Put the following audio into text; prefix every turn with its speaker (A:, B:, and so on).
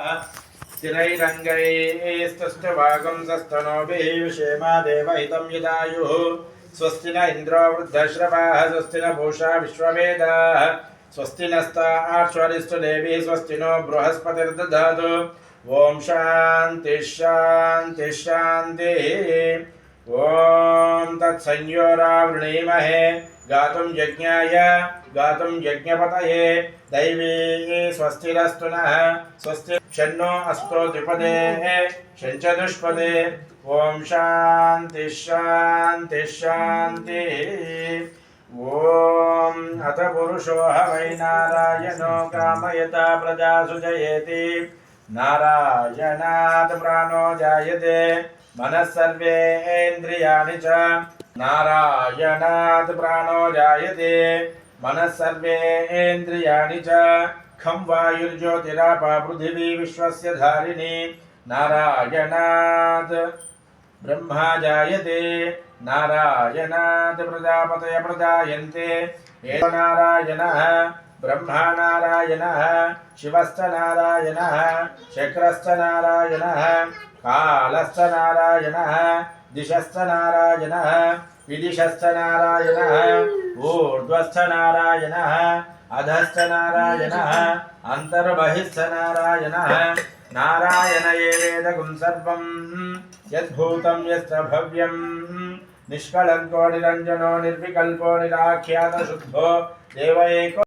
A: स्थिरैरङ्गैस्तुष्टभागं सस्तनोभिः विषेमा देवहितं यदायुः स्वस्ति न इन्द्रो वृद्धश्रवाः स्वस्ति न पूषा विश्ववेदाः स्वस्ति नस्तार्क्ष्वरिष्टदेवी स्वस्ति नो बृहस्पतिर्दधातु ॐ शान्ति शान्ति शान्तिः ॐ तत्संयोरावृणीमहे गातुं यज्ञाय गातुं यज्ञपतये दैवी स्वस्तिरस्तु नः स्वस्ति शन्नो अस्तो द्विपदे शञ्चतुष्पदे ॐ शान्ति शान्ति शान्ति ॐ अथ पुरुषो वै नारायणो कामयता प्रजा सुजयेति नारायणात् प्राणो जायते मनः सर्वेन्द्रियाणि च नारायणात् प्राणो जायते मनः सर्वेन्द्रियाणि च खं वायुर्ज्योतिरापः पृथिवी विश्वस्य धारिणी नारायणात् ब्रह्मा जायते नारायणात् प्रजापतय प्रजायन्ते एव नारायणः ब्रह्मा नारायणः शिवश्च नारायणः शक्रश्च नारायणः कालश्च नारायणः दिशश्च नारायणः विदिशश्च नारायणः ऊर्ध्वस्थ नारायणः अधश्च नारायणः अन्तर्बहिश्च नारायणः नारायण एवेदगुं सर्वं यद्भूतं यश्च भव्यं निष्कलङ्को निरञ्जनो निर्विकल्पो निराख्यातशुद्धो देव एको